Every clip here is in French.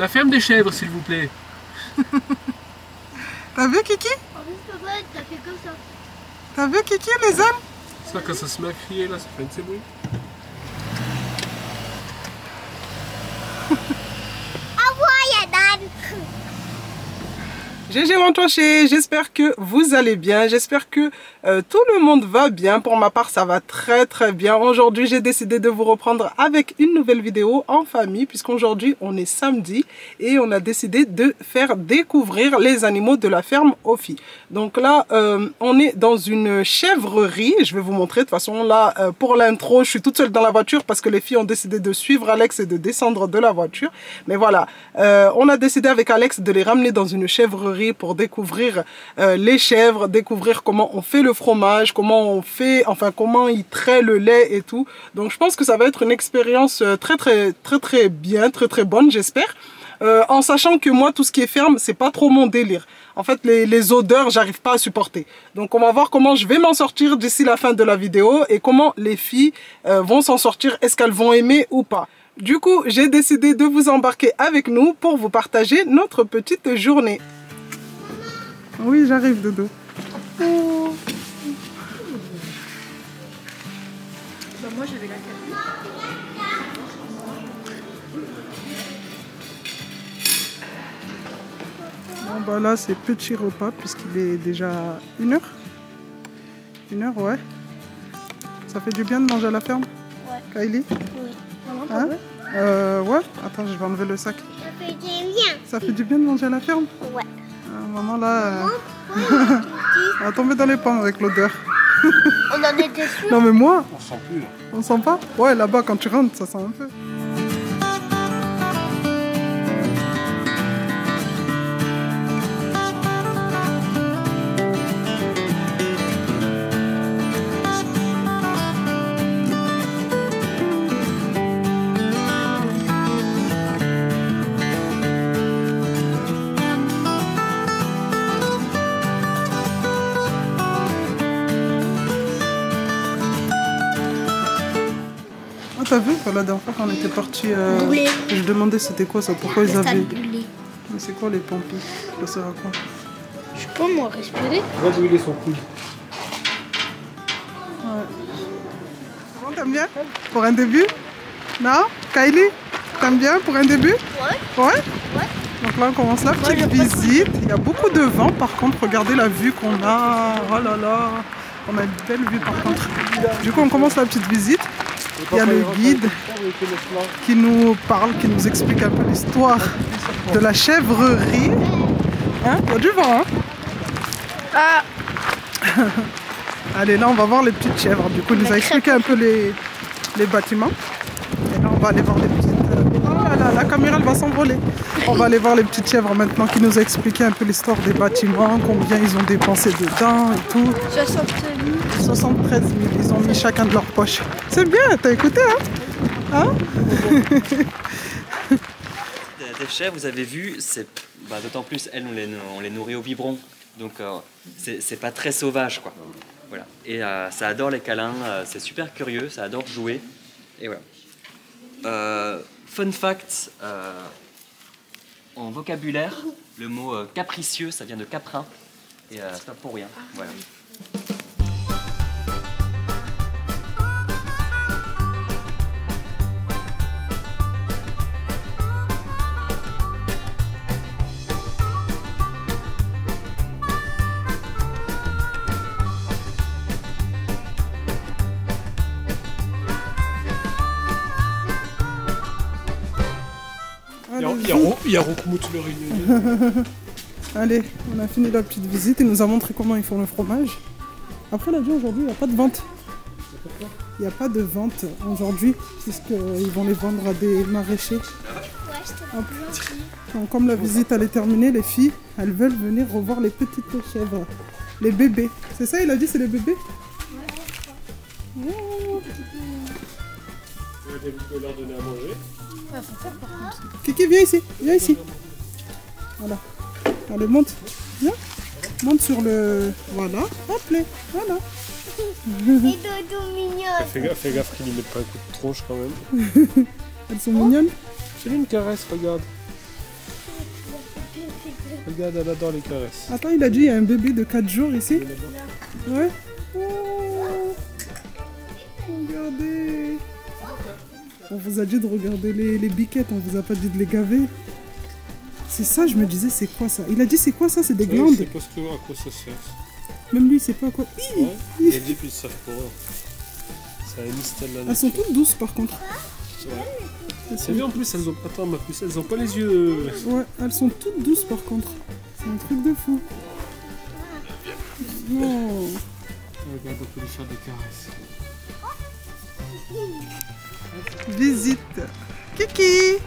La ferme des chèvres, s'il vous plaît. T'as vu Kiki? En plus, papa, t'as fait comme ça. T'as vu Kiki les ânes? Ça, quand ça se met à crier, là, ça fait un petit bruit. GG Wantoché, j'espère que vous allez bien, j'espère que tout le monde va bien. Pour ma part, ça va très bien. Aujourd'hui, j'ai décidé de vous reprendre avec une nouvelle vidéo en famille, puisqu'aujourd'hui, on est samedi et on a décidé de faire découvrir les animaux de la ferme Ophi. Donc là, on est dans une chèvrerie. Je vais vous montrer. De toute façon, là, pour l'intro, je suis toute seule dans la voiture parce que les filles ont décidé de suivre Alex et de descendre de la voiture. Mais voilà, on a décidé avec Alex de les ramener dans une chèvrerie pour découvrir les chèvres, découvrir comment on fait le fromage, comment on fait, enfin comment ils traient le lait et tout. Donc je pense que ça va être une expérience très bien, très bonne, j'espère. En sachant que moi, tout ce qui est ferme, c'est pas trop mon délire. En fait, les odeurs, j'arrive pas à supporter. Donc on va voir comment je vais m'en sortir d'ici la fin de la vidéo et comment les filles vont s'en sortir, est-ce qu'elles vont aimer ou pas. Du coup, j'ai décidé de vous embarquer avec nous pour vous partager notre petite journée. Oui, j'arrive, Dodo. Oh. Bah, moi, j'avais la carte. Bon, bah là, c'est petit repas puisqu'il est déjà 1h. 1h, ouais. Ça fait du bien de manger à la ferme? Ouais. Kylie? Oui. Hein? Ouais. Attends, je vais enlever le sac. Ça fait du bien. Ça fait du bien de manger à la ferme? Ouais. Maman, là... on va tomber dans les pommes avec l'odeur. On en était sûr. Non, mais moi... On sent plus, là. On sent pas? Ouais, là-bas, quand tu rentres, ça sent un peu. T'as vu, la dernière fois quand on était parti, je demandais c'était quoi ça, pourquoi ils avaient... Mais c'est quoi les pompis? Ça sert à quoi? Je peux moi respirer. Va brûler son couille. Ouais. Bon, t'aimes bien? Pour un début? Non? Kylie? T'aimes bien pour un début? Ouais. Ouais? Donc là on commence la petite visite. Il y a beaucoup de vent par contre, regardez la vue qu'on a. Oh là là, on a une belle vue par contre. Du coup on commence la petite visite. Il y a le guide qui nous parle, qui nous explique un peu l'histoire de la chèvrerie. Hein? Il y a du vent, hein? Ah. Allez, là on va voir les petites chèvres. Du coup il nous a expliqué un peu les bâtiments. Et là on va aller voir les petites... Oh là là, la caméra elle va s'envoler. On va aller voir les petites chèvres maintenant qui nous a expliqué un peu l'histoire des bâtiments, combien ils ont dépensé dedans et tout. 73 000, ils ont mis chacun de leur poche. C'est bien, t'as écouté, hein? Des chèvres, vous avez vu, d'autant plus elles, on les nourrit au biberon, donc c'est pas très sauvage, quoi. Voilà. Et ça adore les câlins, c'est super curieux, ça adore jouer, et voilà. Fun fact, en vocabulaire, le mot capricieux, ça vient de caprin, et c'est pas pour rien, voilà. Il y a Roukmout le réunion. Allez, on a fini la petite visite. Il nous a montré comment ils font le fromage. Après, il a dit aujourd'hui, il n'y a pas de vente. Il n'y a pas de vente aujourd'hui, puisqu'ils vont les vendre à des maraîchers. Donc, comme la visite elle est terminée, les filles, elles veulent venir revoir les petites chèvres. Les bébés. C'est ça, il a dit, c'est les bébés? Oh. Vous leur donner à manger. Kiki, viens ici, viens ici. Voilà. Allez, monte. Viens. Monte sur le... Voilà. Hop là. Voilà. Et dodo mignon. Fais gaffe qu'ils ne mettent pas un coup de tronche quand même. Elles sont mignonnes. Fais-lui une caresse, regarde. Regarde, elle adore les caresses. Attends, il a dit il y a un bébé de 4 jours ici. Ouais. Oh, regardez. On vous a dit de regarder les biquettes, on vous a pas dit de les gaver. C'est ça, je me disais, c'est quoi ça? Il a dit c'est quoi ça? C'est des glandes. Je sais pas à quoi ça sert. Même lui, il sait pas à quoi. Ouais, il a dit puis ils savent pour eux. C'est un mystère de la nature. Elles sont toutes douces par contre. Ouais. C'est bien en plus, elles ont. Attends, ma puce, elles ont pas les yeux. Ouais, elles sont toutes douces par contre. C'est un truc de fou. Oh. Regarde, on peut lui faire des caresses. Visite. Kiki.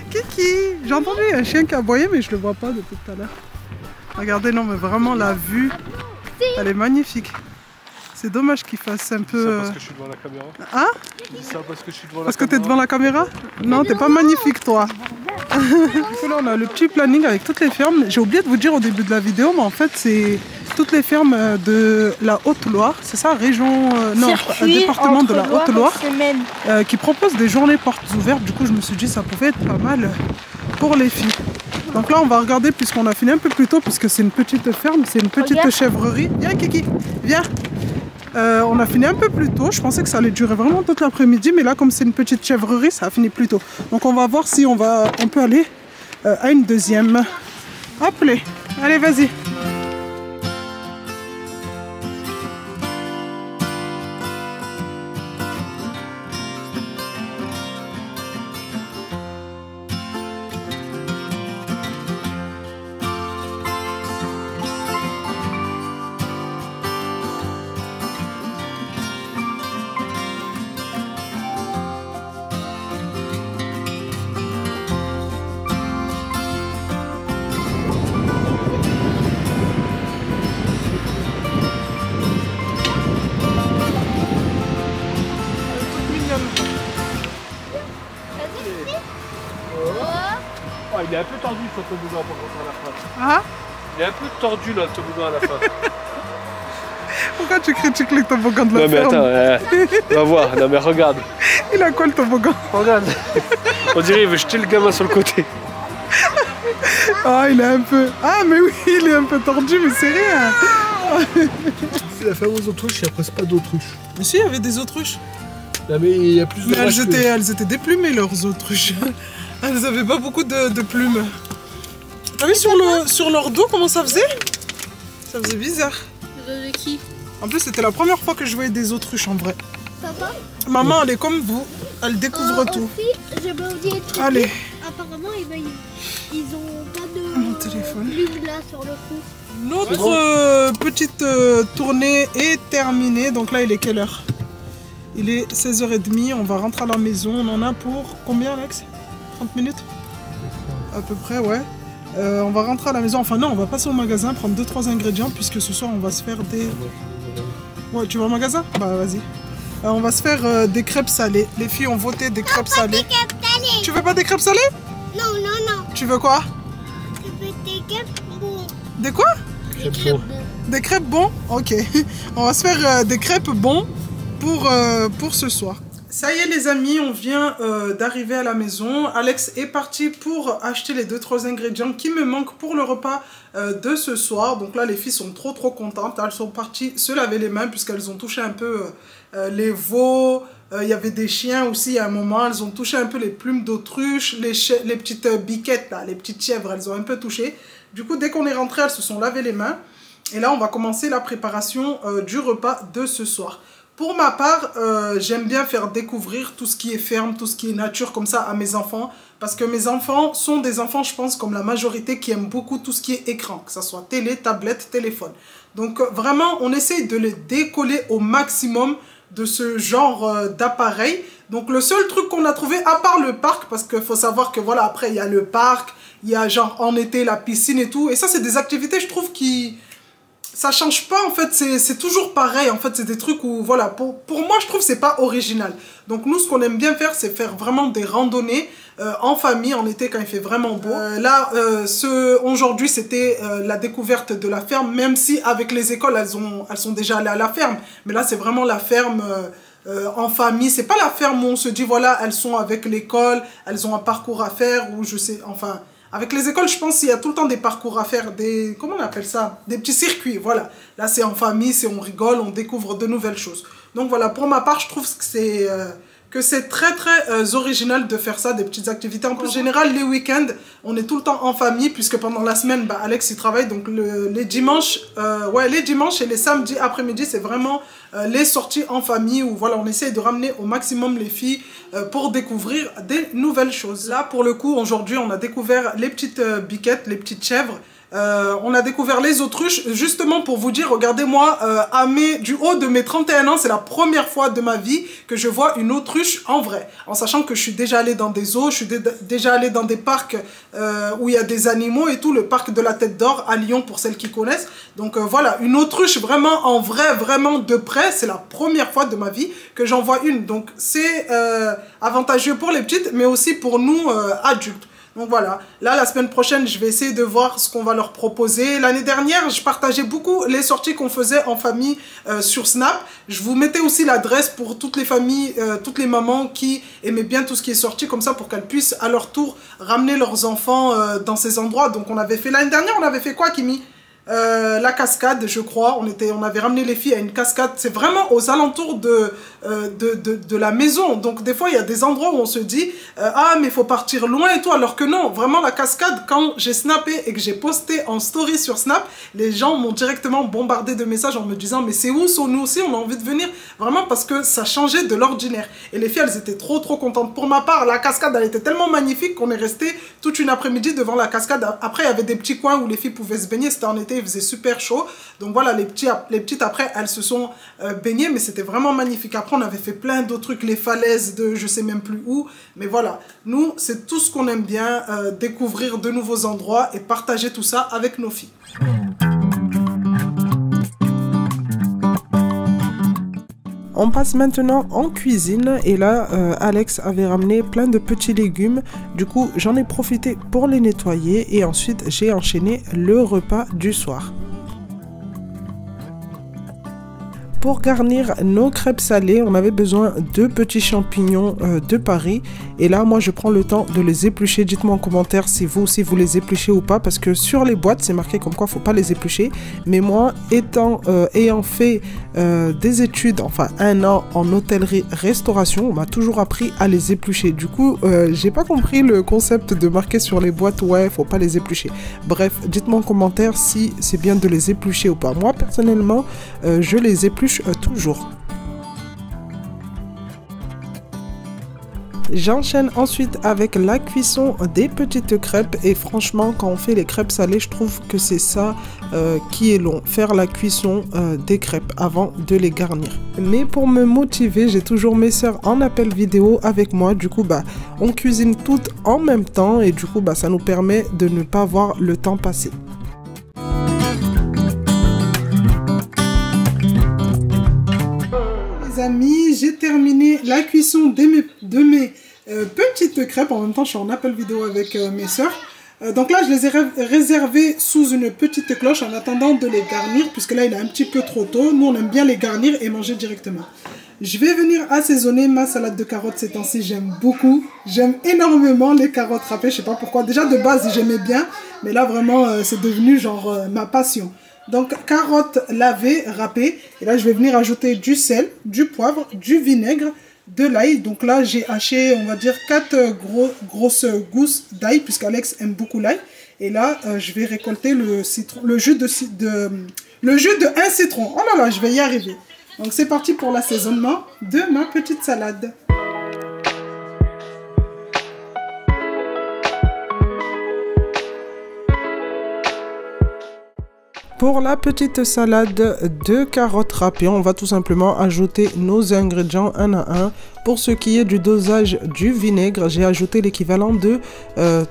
Kiki. J'ai entendu un chien qui aboyait mais je le vois pas depuis tout à l'heure. Regardez, non mais vraiment la vue, elle est magnifique. C'est dommage qu'il fasse un peu... C'est ça parce que je suis devant la caméra? Hein? Je dis ça parce que je suis devant la Parce que caméra. t'es devant la caméra? Non, t'es pas magnifique toi. Du coup là on a le petit planning avec toutes les fermes. J'ai oublié de vous dire au début de la vidéo, mais en fait c'est toutes les fermes de la Haute-Loire. C'est ça, région... non, département de la Haute-Loire. Qui proposent des journées portes ouvertes. Du coup je me suis dit ça pouvait être pas mal pour les filles. Donc là on va regarder puisqu'on a fini un peu plus tôt puisque c'est une petite ferme, c'est une petite chèvrerie. Viens Kiki, viens. On a fini un peu plus tôt, je pensais que ça allait durer vraiment toute l'après-midi, mais là comme c'est une petite chèvrerie, ça a fini plus tôt. Donc on va voir si on peut aller à une deuxième. Appelez, allez vas-y. Oh, il est un peu tordu ton toboggan par contre à la fin. Ah? Il est un peu tordu là le toboggan à la fin. Pourquoi tu critiques les toboggans de la Non mais ferme? attends, on va voir, non mais regarde. Il a quoi le toboggan? Regarde. On dirait qu'il veut jeter le gamin sur le côté. Ah il est un peu... Ah mais oui, il est un peu tordu mais c'est rien. C'est la fameuse autruche, il n'y a presque pas d'autruche. Mais si, il y avait des autruches. Non mais il y a plus de... Mais elles étaient déplumées leurs autruches. Elles avaient pas beaucoup de plumes. T'as vu sur leur dos comment ça faisait? Ça faisait bizarre. De qui? En plus c'était la première fois que je voyais des autruches en vrai. Papa? Maman elle est comme vous, elle découvre tout. Aussi, j'ai pas oublié de te Allez. dire, apparemment ils ont pas de Mon téléphone. plume là sur le cou. Notre petite tournée est terminée. Donc là il est quelle heure? Il est 16h30, on va rentrer à la maison. On en a pour combien Alex? 30 minutes? À peu près, ouais. On va rentrer à la maison. Enfin non, on va passer au magasin, prendre 2-3 ingrédients puisque ce soir on va se faire des... Ouais, tu vas au magasin? Bah vas-y. On va se faire des crêpes salées. Les filles ont voté des crêpes salées. Tu veux pas des crêpes salées? Non, non, non. Tu veux quoi? Je veux des crêpes bons. Des quoi? Des crêpes bons. Des crêpes bons? Ok. On va se faire des crêpes bons pour ce soir. Ça y est les amis, on vient d'arriver à la maison. Alex est parti pour acheter les 2-3 ingrédients qui me manquent pour le repas de ce soir. Donc là les filles sont trop contentes. Elles sont parties se laver les mains puisqu'elles ont touché un peu les veaux. Il y avait des chiens aussi à un moment. Elles ont touché un peu les plumes d'autruche, les petites biquettes là, les petites chèvres, elles ont un peu touché. Du coup dès qu'on est rentré, elles se sont lavé les mains. Et là on va commencer la préparation du repas de ce soir. Pour ma part, j'aime bien faire découvrir tout ce qui est ferme, tout ce qui est nature comme ça à mes enfants. Parce que mes enfants sont des enfants, je pense, comme la majorité qui aiment beaucoup tout ce qui est écran. Que ce soit télé, tablette, téléphone. Donc vraiment, on essaye de les décoller au maximum de ce genre d'appareil. Donc le seul truc qu'on a trouvé, à part le parc, parce qu'il faut savoir que voilà, après il y a le parc, il y a genre en été la piscine et tout. Et ça, c'est des activités, je trouve, qui... Ça change pas en fait, c'est toujours pareil en fait, c'est des trucs où voilà, pour moi je trouve que c'est pas original. Donc nous ce qu'on aime bien faire c'est faire vraiment des randonnées en famille en été quand il fait vraiment beau. Là aujourd'hui c'était la découverte de la ferme, même si avec les écoles elles sont déjà allées à la ferme. Mais là c'est vraiment la ferme en famille, c'est pas la ferme où on se dit voilà elles sont avec l'école, elles ont un parcours à faire ou je sais, enfin... Avec les écoles, je pense qu'il y a tout le temps des parcours à faire, des, comment on appelle ça? Des petits circuits, voilà. Là, c'est en famille, on rigole, on découvre de nouvelles choses. Donc voilà, pour ma part, je trouve que c'est très original de faire ça, des petites activités. En général, les week-ends, on est tout le temps en famille, puisque pendant la semaine, bah, Alex, il travaille. Donc les dimanches et les samedis après-midi, c'est vraiment les sorties en famille, où voilà, on essaye de ramener au maximum les filles pour découvrir des nouvelles choses. Là, pour le coup, aujourd'hui, on a découvert les petites biquettes, les petites chèvres. On a découvert les autruches, justement pour vous dire, regardez-moi, du haut de mes 31 ans, c'est la première fois de ma vie que je vois une autruche en vrai. En sachant que je suis déjà allée dans des zoos, je suis déjà allée dans des parcs où il y a des animaux et tout, le parc de la Tête d'Or à Lyon pour celles qui connaissent. Donc voilà, une autruche vraiment en vrai, vraiment de près, c'est la première fois de ma vie que j'en vois une. Donc c'est avantageux pour les petites, mais aussi pour nous adultes. Donc voilà, là la semaine prochaine je vais essayer de voir ce qu'on va leur proposer. L'année dernière je partageais beaucoup les sorties qu'on faisait en famille sur Snap. Je vous mettais aussi l'adresse pour toutes les familles, toutes les mamans qui aimaient bien tout ce qui est sorti, comme ça pour qu'elles puissent à leur tour ramener leurs enfants dans ces endroits. Donc on avait fait l'année dernière, on avait fait quoi Kimi? La cascade, je crois, on avait ramené les filles à une cascade, c'est vraiment aux alentours de la maison, donc des fois il y a des endroits où on se dit ah mais il faut partir loin et tout, alors que non, vraiment la cascade, quand j'ai snappé et que j'ai posté en story sur Snap, les gens m'ont directement bombardé de messages en me disant mais c'est où nous aussi on a envie de venir, vraiment parce que ça changeait de l'ordinaire, et les filles elles étaient trop contentes. Pour ma part, la cascade elle était tellement magnifique qu'on est resté toute une après-midi devant la cascade. Après il y avait des petits coins où les filles pouvaient se baigner, c'était en été, il faisait super chaud, donc voilà, les petites après elles se sont baignées, mais c'était vraiment magnifique. Après on avait fait plein d'autres trucs, les falaises de je sais même plus où, mais voilà, nous c'est tout ce qu'on aime bien, découvrir de nouveaux endroits et partager tout ça avec nos filles. On passe maintenant en cuisine et là Alex avait ramené plein de petits légumes, du coup j'en ai profité pour les nettoyer et ensuite j'ai enchaîné le repas du soir. Pour garnir nos crêpes salées, on avait besoin de petits champignons de Paris. Et là, moi, je prends le temps de les éplucher. Dites-moi en commentaire si vous aussi vous les épluchez ou pas. Parce que sur les boîtes, c'est marqué comme quoi il ne faut pas les éplucher. Mais moi, ayant fait des études, enfin 1 an en hôtellerie-restauration, on m'a toujours appris à les éplucher. Du coup, j'ai pas compris le concept de marquer sur les boîtes, ouais, faut pas les éplucher. Bref, dites-moi en commentaire si c'est bien de les éplucher ou pas. Moi, personnellement, je les épluche toujours. J'enchaîne ensuite avec la cuisson des petites crêpes et franchement quand on fait les crêpes salées, je trouve que c'est ça qui est long, faire la cuisson des crêpes avant de les garnir. Mais pour me motiver, j'ai toujours mes sœurs en appel vidéo avec moi, du coup on cuisine toutes en même temps et du coup ça nous permet de ne pas voir le temps passer. Amis, j'ai terminé la cuisson de mes petites crêpes. En même temps, je suis en appel vidéo avec mes soeurs. Donc là, je les ai réservées sous une petite cloche en attendant de les garnir, puisque là, il est un petit peu trop tôt. Nous, on aime bien les garnir et manger directement. Je vais venir assaisonner ma salade de carottes ces temps-ci. J'aime beaucoup. J'aime énormément les carottes râpées. Je sais pas pourquoi. Déjà, de base, j'aimais bien. Mais là, vraiment, c'est devenu genre ma passion. Donc, carottes lavées, râpées. Et là, je vais venir ajouter du sel, du poivre, du vinaigre, de l'ail. Donc là, j'ai haché, on va dire, 4 grosses gousses d'ail, puisqu'Alex aime beaucoup l'ail. Et là, je vais récolter le jus de 1 citron. Oh là là, je vais y arriver. Donc, c'est parti pour l'assaisonnement de ma petite salade. Pour la petite salade de carottes râpées, on va tout simplement ajouter nos ingrédients un à un. Pour ce qui est du dosage du vinaigre, j'ai ajouté l'équivalent de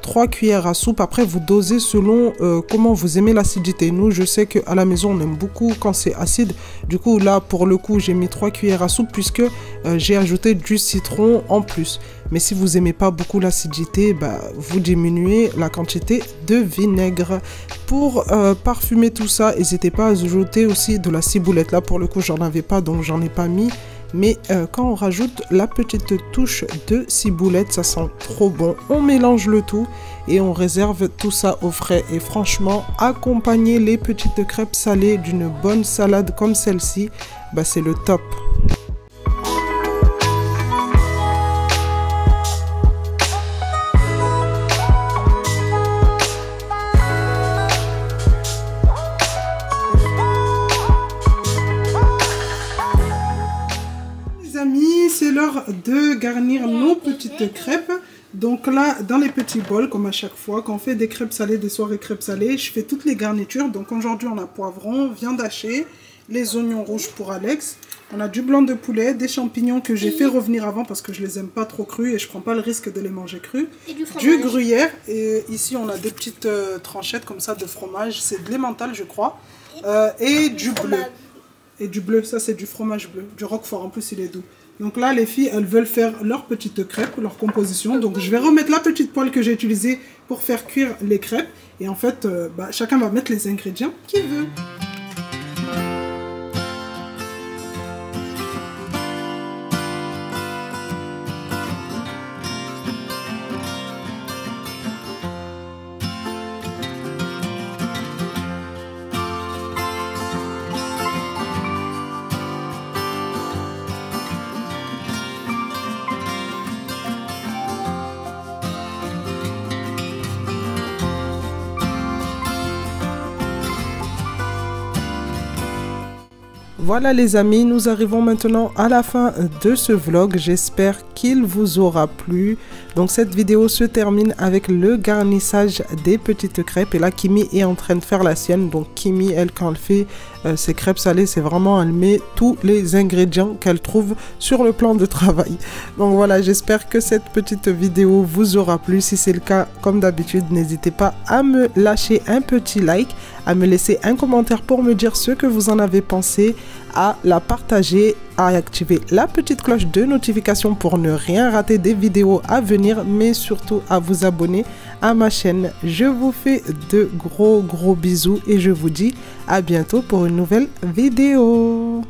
3 cuillères à soupe. Après, vous dosez selon comment vous aimez l'acidité. Nous, je sais qu'à la maison, on aime beaucoup quand c'est acide. Du coup, là, pour le coup, j'ai mis 3 cuillères à soupe puisque j'ai ajouté du citron en plus. Mais si vous n'aimez pas beaucoup l'acidité, vous diminuez la quantité de vinaigre. Pour parfumer tout ça, n'hésitez pas à ajouter aussi de la ciboulette. Là, pour le coup, j'en avais pas, donc j'en ai pas mis. Mais quand on rajoute la petite touche de ciboulette, ça sent trop bon. On mélange le tout et on réserve tout ça au frais. Et franchement, accompagner les petites crêpes salées d'une bonne salade comme celle-ci, bah c'est le top. C'est l'heure de garnir nos petites crêpes. Donc là, dans les petits bols, comme à chaque fois, quand on fait des crêpes salées, des soirées crêpes salées, je fais toutes les garnitures. Donc aujourd'hui, on a poivron, viande hachée, les oignons rouges pour Alex. On a du blanc de poulet, des champignons que j'ai fait revenir avant parce que je les aime pas trop crus et je prends pas le risque de les manger crus. Du gruyère. Et ici, on a des petites tranchettes comme ça de fromage. C'est de l'emmental, je crois. Et du bleu. Et du bleu, ça c'est du fromage bleu, du roquefort, en plus il est doux. Donc là les filles, elles veulent faire leur petite crêpe, leur composition. Donc je vais remettre la petite poêle que j'ai utilisée pour faire cuire les crêpes. Et en fait, chacun va mettre les ingrédients qu'il veut. Voilà les amis, nous arrivons maintenant à la fin de ce vlog. J'espère qu'il vous aura plu. Donc cette vidéo se termine avec le garnissage des petites crêpes. Et là, Kimi est en train de faire la sienne. Donc Kimi, elle, quand elle fait ses crêpes salées, c'est vraiment, elle met tous les ingrédients qu'elle trouve sur le plan de travail. Donc voilà, j'espère que cette petite vidéo vous aura plu. Si c'est le cas, comme d'habitude, n'hésitez pas à me lâcher un petit like, à me laisser un commentaire pour me dire ce que vous en avez pensé, à la partager, à activer la petite cloche de notification pour ne rien rater des vidéos à venir, mais surtout à vous abonner à ma chaîne. Je vous fais de gros bisous et je vous dis à bientôt pour une nouvelle vidéo.